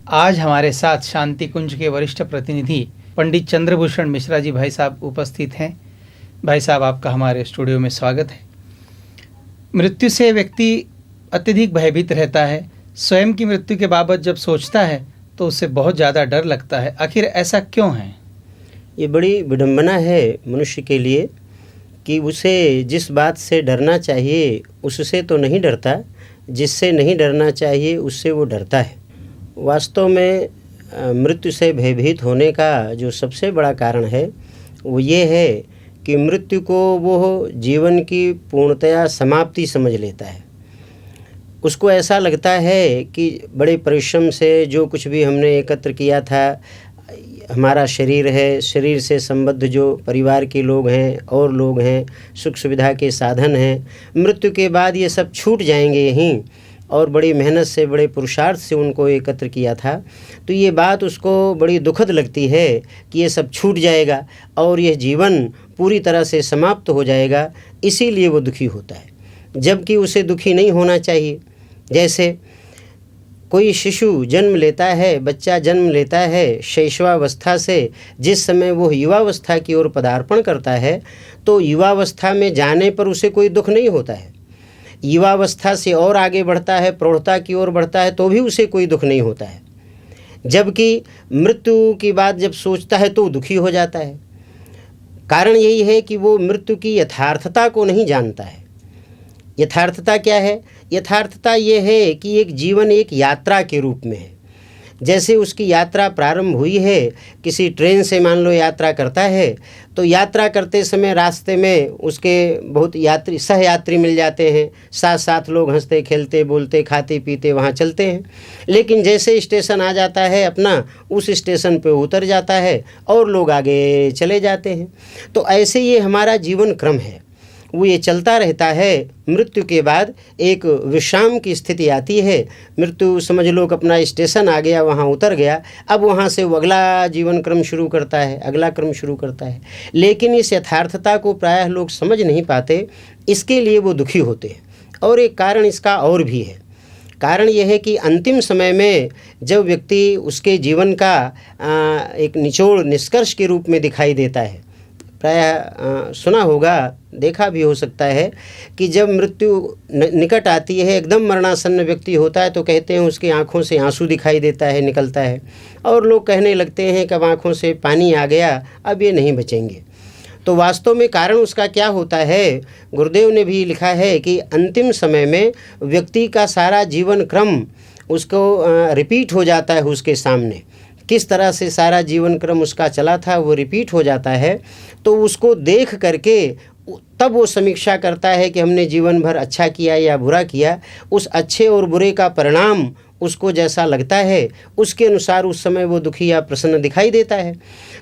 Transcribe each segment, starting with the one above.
आज हमारे साथ शांति कुंज के वरिष्ठ प्रतिनिधि पंडित चंद्रभूषण मिश्रा जी भाई साहब उपस्थित हैं। भाई साहब, आपका हमारे स्टूडियो में स्वागत है। मृत्यु से व्यक्ति अत्यधिक भयभीत रहता है। स्वयं की मृत्यु के बाबत जब सोचता है तो उससे बहुत ज़्यादा डर लगता है। आखिर ऐसा क्यों है? ये बड़ी विडंबना है मनुष्य के लिए कि उसे जिस बात से डरना चाहिए उससे तो नहीं डरता, जिससे नहीं डरना चाहिए उससे वो डरता है। वास्तव में मृत्यु से भयभीत होने का जो सबसे बड़ा कारण है वो ये है कि मृत्यु को वो जीवन की पूर्णतया समाप्ति समझ लेता है। उसको ऐसा लगता है कि बड़े परिश्रम से जो कुछ भी हमने एकत्र किया था, हमारा शरीर है, शरीर से संबद्ध जो परिवार के लोग हैं और लोग हैं, सुख सुविधा के साधन हैं, मृत्यु के बाद ये सब छूट जाएंगे यहीं, और बड़ी मेहनत से, बड़े पुरुषार्थ से उनको एकत्र किया था। तो ये बात उसको बड़ी दुखद लगती है कि ये सब छूट जाएगा और यह जीवन पूरी तरह से समाप्त हो जाएगा। इसीलिए वो दुखी होता है, जबकि उसे दुखी नहीं होना चाहिए। जैसे कोई शिशु जन्म लेता है, बच्चा जन्म लेता है, शैशवावस्था से जिस समय वो युवावस्था की ओर पदार्पण करता है, तो युवावस्था में जाने पर उसे कोई दुख नहीं होता है। युवावस्था से और आगे बढ़ता है, प्रौढ़ता की ओर बढ़ता है, तो भी उसे कोई दुख नहीं होता है। जबकि मृत्यु की बात जब सोचता है तो दुखी हो जाता है। कारण यही है कि वो मृत्यु की यथार्थता को नहीं जानता है। यथार्थता क्या है? यथार्थता ये है कि एक जीवन एक यात्रा के रूप में है। जैसे उसकी यात्रा प्रारंभ हुई है, किसी ट्रेन से मान लो यात्रा करता है, तो यात्रा करते समय रास्ते में उसके बहुत यात्री सहयात्री मिल जाते हैं, साथ साथ लोग हंसते खेलते बोलते खाते पीते वहाँ चलते हैं। लेकिन जैसे स्टेशन आ जाता है अपना, उस स्टेशन पे उतर जाता है और लोग आगे चले जाते हैं। तो ऐसे ये हमारा जीवन क्रम है, वो ये चलता रहता है। मृत्यु के बाद एक विश्राम की स्थिति आती है। मृत्यु समझ लो कि अपना स्टेशन आ गया, वहाँ उतर गया, अब वहाँ से वो अगला जीवन क्रम शुरू करता है, अगला क्रम शुरू करता है। लेकिन इस यथार्थता को प्रायः लोग समझ नहीं पाते, इसके लिए वो दुखी होते हैं। और एक कारण इसका और भी है। कारण यह है कि अंतिम समय में जब व्यक्ति उसके जीवन का एक निचोड़ निष्कर्ष के रूप में दिखाई देता है, प्रायः सुना होगा, देखा भी हो सकता है कि जब मृत्यु निकट आती है, एकदम मरणासन्न व्यक्ति होता है, तो कहते हैं उसकी आंखों से आंसू दिखाई देता है, निकलता है, और लोग कहने लगते हैं कि अब आंखों से पानी आ गया, अब ये नहीं बचेंगे। तो वास्तव में कारण उसका क्या होता है? गुरुदेव ने भी लिखा है कि अंतिम समय में व्यक्ति का सारा जीवन क्रम उसको रिपीट हो जाता है उसके सामने। किस तरह से सारा जीवन क्रम उसका चला था वो रिपीट हो जाता है। तो उसको देख करके तब वो समीक्षा करता है कि हमने जीवन भर अच्छा किया या बुरा किया। उस अच्छे और बुरे का परिणाम उसको जैसा लगता है उसके अनुसार उस समय वो दुखी या प्रसन्न दिखाई देता है।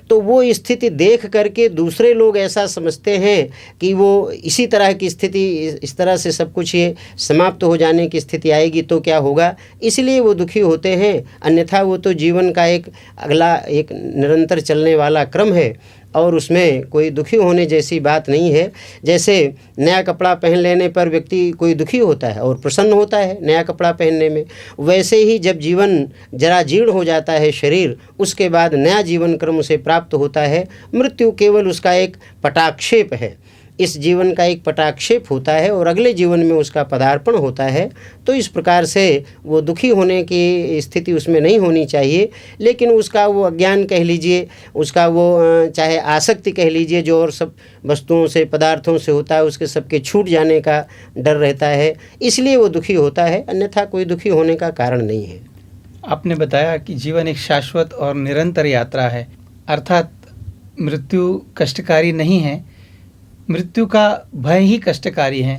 तो वो स्थिति देख करके दूसरे लोग ऐसा समझते हैं कि वो इसी तरह की स्थिति, इस तरह से सब कुछ ये समाप्त हो जाने की स्थिति आएगी तो क्या होगा, इसलिए वो दुखी होते हैं। अन्यथा वो तो जीवन का एक अगला एक निरंतर चलने वाला क्रम है और उसमें कोई दुखी होने जैसी बात नहीं है। जैसे नया कपड़ा पहन लेने पर व्यक्ति कोई दुखी होता है और प्रसन्न होता है नया कपड़ा पहनने में, वैसे ही जब जीवन जरा जीर्ण हो जाता है शरीर, उसके बाद नया जीवन क्रम उसे प्राप्त होता है। मृत्यु केवल उसका एक पटाक्षेप है, इस जीवन का एक पटाक्षेप होता है और अगले जीवन में उसका पदार्पण होता है। तो इस प्रकार से वो दुखी होने की स्थिति उसमें नहीं होनी चाहिए। लेकिन उसका वो अज्ञान कह लीजिए, उसका वो चाहे आसक्ति कह लीजिए, जो और सब वस्तुओं से पदार्थों से होता है, उसके सबके छूट जाने का डर रहता है, इसलिए वो दुखी होता है। अन्यथा कोई दुखी होने का कारण नहीं है। आपने बताया कि जीवन एक शाश्वत और निरंतर यात्रा है, अर्थात मृत्यु कष्टकारी नहीं है, मृत्यु का भय ही कष्टकारी है।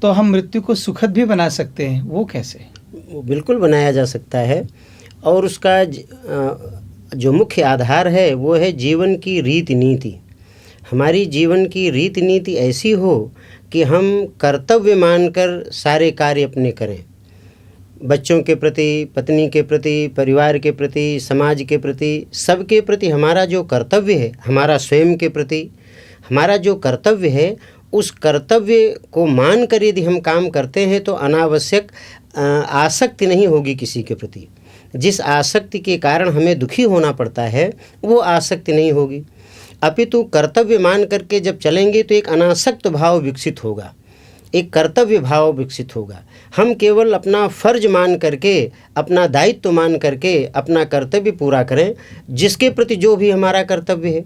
तो हम मृत्यु को सुखद भी बना सकते हैं, वो कैसे? वो बिल्कुल बनाया जा सकता है। और उसका जो मुख्य आधार है वो है जीवन की रीति नीति। हमारी जीवन की रीति नीति ऐसी हो कि हम कर्तव्य मानकर सारे कार्य अपने करें। बच्चों के प्रति, पत्नी के प्रति, परिवार के प्रति, समाज के प्रति, सबके प्रति हमारा जो कर्तव्य है, हमारा स्वयं के प्रति हमारा जो कर्तव्य है, उस कर्तव्य को मान कर यदि हम काम करते हैं तो अनावश्यक आसक्ति नहीं होगी किसी के प्रति। जिस आसक्ति के कारण हमें दुखी होना पड़ता है वो आसक्ति नहीं होगी, अपितु कर्तव्य मान करके जब चलेंगे तो एक अनासक्त भाव विकसित होगा, एक कर्तव्य भाव विकसित होगा। हम केवल अपना फर्ज मान करके, अपना दायित्व मान करके अपना कर्तव्य पूरा करें, जिसके प्रति जो भी हमारा कर्तव्य है।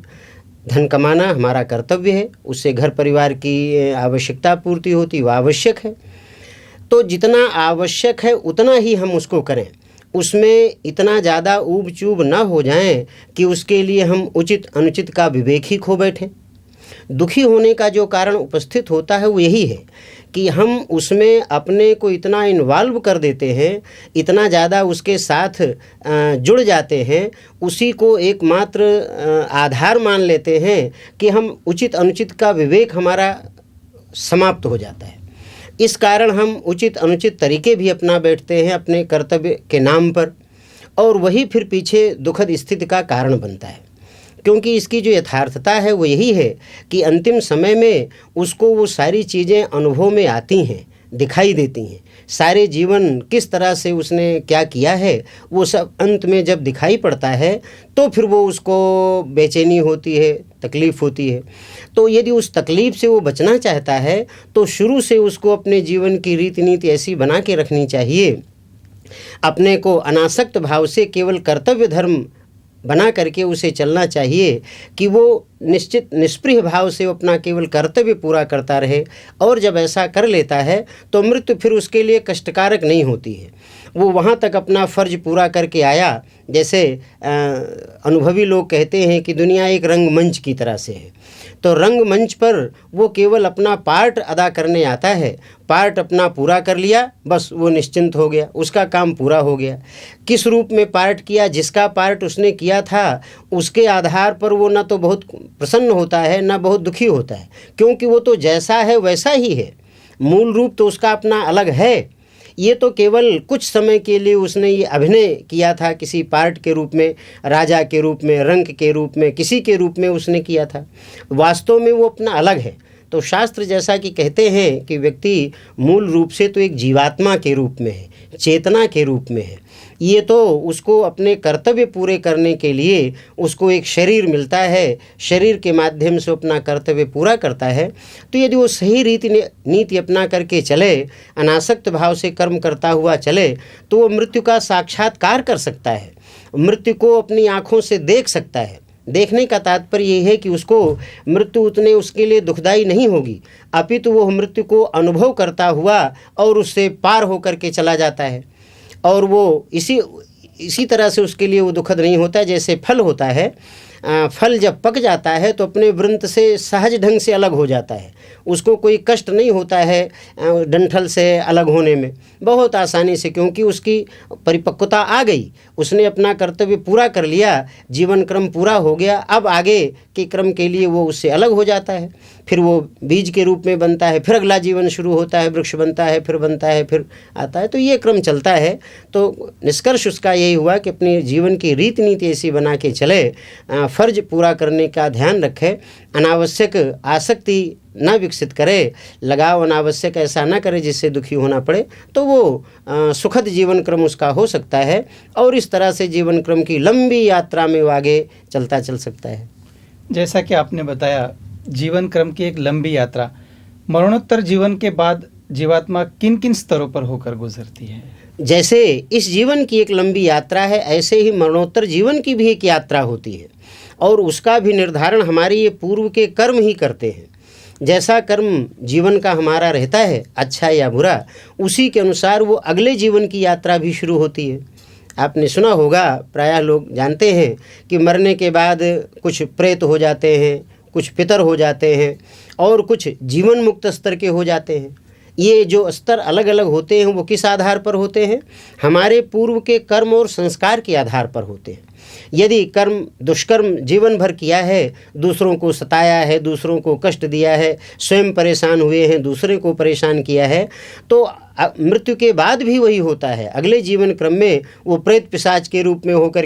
धन कमाना हमारा कर्तव्य है, उससे घर परिवार की आवश्यकता पूर्ति होती, वह आवश्यक है। तो जितना आवश्यक है उतना ही हम उसको करें, उसमें इतना ज़्यादा ऊब चूब न हो जाएं कि उसके लिए हम उचित अनुचित का विवेक ही खो बैठें। दुखी होने का जो कारण उपस्थित होता है वो यही है कि हम उसमें अपने को इतना इन्वॉल्व कर देते हैं, इतना ज़्यादा उसके साथ जुड़ जाते हैं, उसी को एकमात्र आधार मान लेते हैं कि हम उचित अनुचित का विवेक हमारा समाप्त हो जाता है। इस कारण हम उचित अनुचित तरीके भी अपना बैठते हैं अपने कर्तव्य के नाम पर, और वही फिर पीछे दुखद स्थिति का कारण बनता है। क्योंकि इसकी जो यथार्थता है वो यही है कि अंतिम समय में उसको वो सारी चीज़ें अनुभव में आती हैं, दिखाई देती हैं। सारे जीवन किस तरह से उसने क्या किया है वो सब अंत में जब दिखाई पड़ता है तो फिर वो उसको बेचैनी होती है, तकलीफ़ होती है। तो यदि उस तकलीफ़ से वो बचना चाहता है तो शुरू से उसको अपने जीवन की रीति नीति ऐसी बना के रखनी चाहिए, अपने को अनासक्त भाव से केवल कर्तव्य धर्म बना करके उसे चलना चाहिए कि वो निश्चित निष्पृह भाव से वो अपना केवल कर्तव्य पूरा करता रहे। और जब ऐसा कर लेता है तो मृत्यु फिर उसके लिए कष्टकारक नहीं होती है। वो वहाँ तक अपना फ़र्ज पूरा करके आया। जैसे अनुभवी लोग कहते हैं कि दुनिया एक रंगमंच की तरह से है, तो रंगमंच पर वो केवल अपना पार्ट अदा करने आता है, पार्ट अपना पूरा कर लिया, बस वो निश्चिंत हो गया, उसका काम पूरा हो गया। किस रूप में पार्ट किया, जिसका पार्ट उसने किया था उसके आधार पर वो ना तो बहुत प्रसन्न होता है ना बहुत दुखी होता है, क्योंकि वो तो जैसा है वैसा ही है, मूल रूप तो उसका अपना अलग है। ये तो केवल कुछ समय के लिए उसने ये अभिनय किया था, किसी पार्ट के रूप में, राजा के रूप में, रंक के रूप में, किसी के रूप में उसने किया था, वास्तव में वो अपना अलग है। तो शास्त्र जैसा कि कहते हैं कि व्यक्ति मूल रूप से तो एक जीवात्मा के रूप में है, चेतना के रूप में है। ये तो उसको अपने कर्तव्य पूरे करने के लिए उसको एक शरीर मिलता है, शरीर के माध्यम से अपना कर्तव्य पूरा करता है। तो यदि वो सही रीति नीति अपना करके चले, अनासक्त भाव से कर्म करता हुआ चले, तो वो मृत्यु का साक्षात्कार कर सकता है, मृत्यु को अपनी आँखों से देख सकता है। देखने का तात्पर्य ये है कि उसको मृत्यु उतने उसके लिए दुखदाई नहीं होगी, अपितु वो मृत्यु को अनुभव करता हुआ और उससे पार होकर के चला जाता है। और वो इसी तरह से उसके लिए वो दुखद नहीं होता है। जैसे फल होता है, फल जब पक जाता है तो अपने वृंत से सहज ढंग से अलग हो जाता है, उसको कोई कष्ट नहीं होता है डंठल से अलग होने में, बहुत आसानी से, क्योंकि उसकी परिपक्वता आ गई, उसने अपना कर्तव्य पूरा कर लिया, जीवन क्रम पूरा हो गया। अब आगे के क्रम के लिए वो उससे अलग हो जाता है, फिर वो बीज के रूप में बनता है, फिर अगला जीवन शुरू होता है, वृक्ष बनता है, फिर बनता है, फिर आता है। तो ये क्रम चलता है। तो निष्कर्ष उसका यही हुआ कि अपने जीवन की रीति नीति ऐसी बना के चले, फर्ज पूरा करने का ध्यान रखे, अनावश्यक आसक्ति न विकसित करे, लगाव अनावश्यक ऐसा न करे जिससे दुखी होना पड़े, तो वो सुखद जीवन क्रम उसका हो सकता है। और इस तरह से जीवन क्रम की लंबी यात्रा में वो आगे चलता चल सकता है। जैसा कि आपने बताया, जीवन क्रम की एक लंबी यात्रा, मरणोत्तर जीवन के बाद जीवात्मा किन किन स्तरों पर होकर गुजरती है? जैसे इस जीवन की एक लंबी यात्रा है, ऐसे ही मरणोत्तर जीवन की भी एक यात्रा होती है, और उसका भी निर्धारण हमारे ये पूर्व के कर्म ही करते हैं। जैसा कर्म जीवन का हमारा रहता है, अच्छा या बुरा, उसी के अनुसार वो अगले जीवन की यात्रा भी शुरू होती है। आपने सुना होगा, प्रायः लोग जानते हैं कि मरने के बाद कुछ प्रेत हो जाते हैं, कुछ पितर हो जाते हैं, और कुछ जीवन मुक्त स्तर के हो जाते हैं। ये जो स्तर अलग अलग होते हैं वो किस आधार पर होते हैं? हमारे पूर्व के कर्म और संस्कार के आधार पर होते हैं। यदि कर्म दुष्कर्म जीवन भर किया है, दूसरों को सताया है, दूसरों को कष्ट दिया है, स्वयं परेशान हुए हैं, दूसरे को परेशान किया है, तो मृत्यु के बाद भी वही होता है। अगले जीवन क्रम में वो प्रेत पिशाच के रूप में होकर